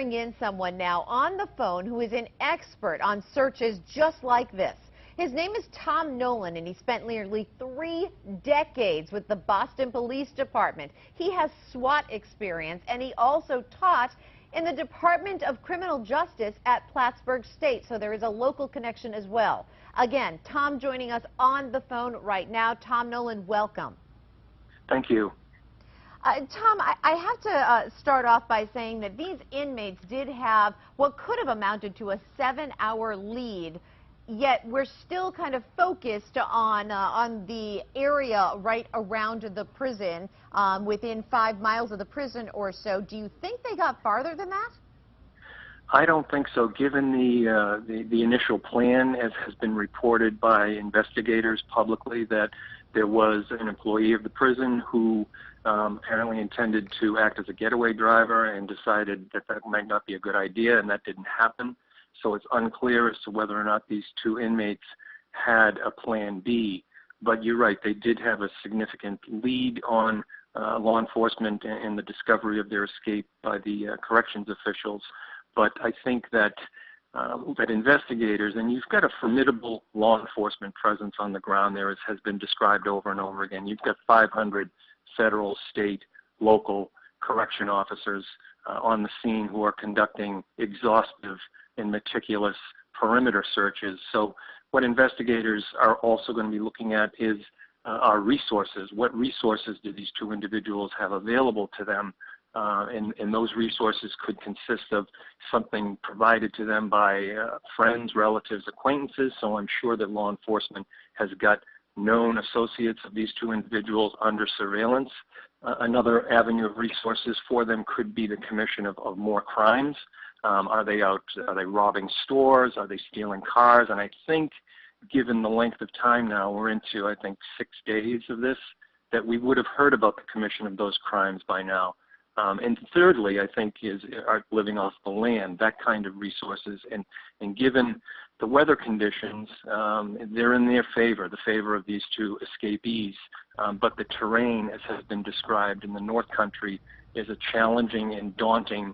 bring in someone now on the phone who is an expert on searches just like this. His name is Tom Nolan, and he spent nearly 3 decades with the Boston Police Department. He has SWAT experience, and he also taught in the Department of Criminal Justice at Plattsburgh State, so there is a local connection as well. Again, Tom joining us on the phone right now. Tom Nolan, welcome. Thank you. Tom, I have to start off by saying that these inmates did have what could have amounted to a 7-hour lead, yet we're still kind of focused on the area right around the prison, within 5 miles of the prison or so. Do you think they got farther than that? I don't think so, given the initial plan, as has been reported by investigators publicly, that there was an employee of the prison who apparently intended to act as a getaway driver and decided that that might not be a good idea, and that didn't happen. So it's unclear as to whether or not these 2 inmates had a plan B. But you're right, they did have a significant lead on law enforcement and the discovery of their escape by the corrections officials. But I think that that investigators, and you've got a formidable law enforcement presence on the ground there, as has been described over and over again. You've got 500 federal, state, local correction officers on the scene who are conducting exhaustive and meticulous perimeter searches. So what investigators are also going to be looking at is our resources. What resources do these 2 individuals have available to them? And those resources could consist of something provided to them by friends, relatives, acquaintances. So I'm sure that law enforcement has got known associates of these 2 individuals under surveillance. Another avenue of resources for them could be the commission of more crimes. Are they robbing stores? Are they stealing cars? And I think, given the length of time now, we're into, I think, 6 days of this, that we would have heard about the commission of those crimes by now. And thirdly, I think, are living off the land, that kind of resources. And given the weather conditions, they're in their favor, the favor of these 2 escapees. But the terrain, as has been described in the North Country, is a challenging and daunting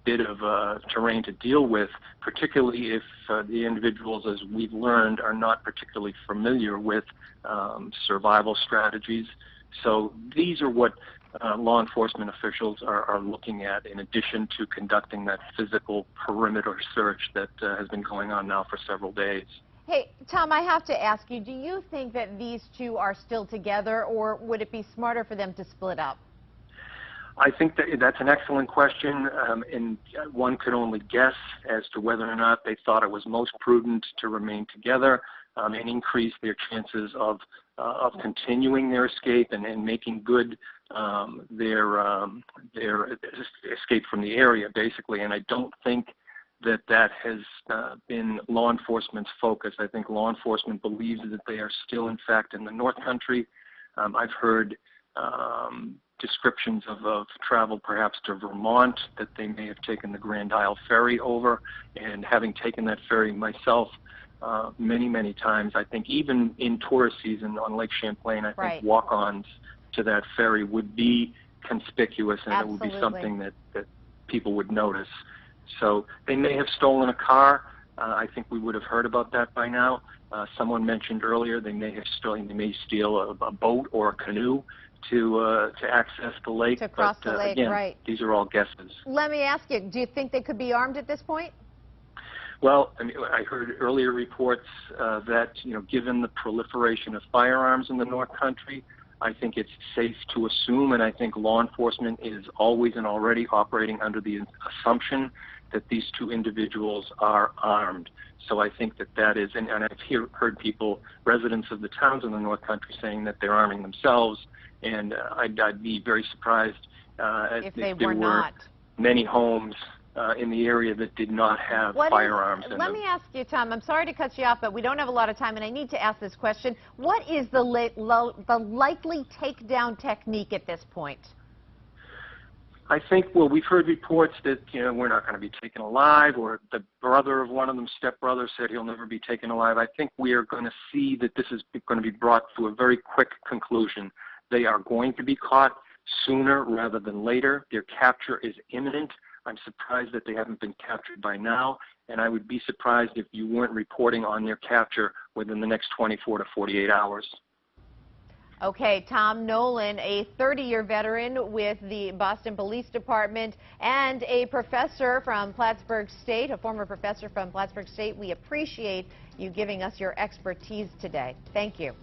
bit of terrain to deal with, particularly if the individuals, as we've learned, are not particularly familiar with survival strategies. So these are what law enforcement officials are looking at, in addition to conducting that physical perimeter search that has been going on now for several days. Hey, Tom, I have to ask you, do you think that these 2 are still together, or would it be smarter for them to split up? I think that's an excellent question, and one could only guess as to whether or not they thought it was most prudent to remain together and increase their chances of continuing their escape and making good their escape from the area, basically. And I don't think that has been law enforcement's focus. I think law enforcement believes that they are still, in fact, in the North Country. I've heard descriptions of travel perhaps to Vermont, that they may have taken the Grand Isle ferry over, and having taken that ferry myself many, many times, I think even in tourist season on Lake Champlain, I think walk-ons to that ferry would be conspicuous, and it would be something that people would notice. So they may have stolen a car. I think we would have heard about that by now. Someone mentioned earlier they may steal a boat or a canoe to access the lake. To cross the lake, again, right. These are all guesses. Let me ask you, do you think they could be armed at this point? Well, I heard earlier reports that, given the proliferation of firearms in the North Country, I think it's safe to assume, and I think law enforcement is always and already operating under the assumption that these 2 individuals are armed. So I think that is, and I've heard people, residents of the towns in the North Country, saying that they're arming themselves, and I'd be very surprised if there were many homes in the area that did not have firearms in them. Let me ask you, Tom, I'm sorry to cut you off, but we don't have a lot of time, and I need to ask this question. What is the likely takedown technique at this point? I think, well, we've heard reports that, we're not going to be taken alive, or the brother of one of them, stepbrother, said he'll never be taken alive. I think we are going to see that this is going to be brought to a very quick conclusion. They are going to be caught sooner rather than later. Their capture is imminent. I'm surprised that they haven't been captured by now, and I would be surprised if you weren't reporting on their capture within the next 24 to 48 hours. Okay, Tom Nolan, a 30-year veteran with the Boston Police Department and a professor from Plattsburgh State, a former professor from Plattsburgh State. We appreciate you giving us your expertise today. Thank you.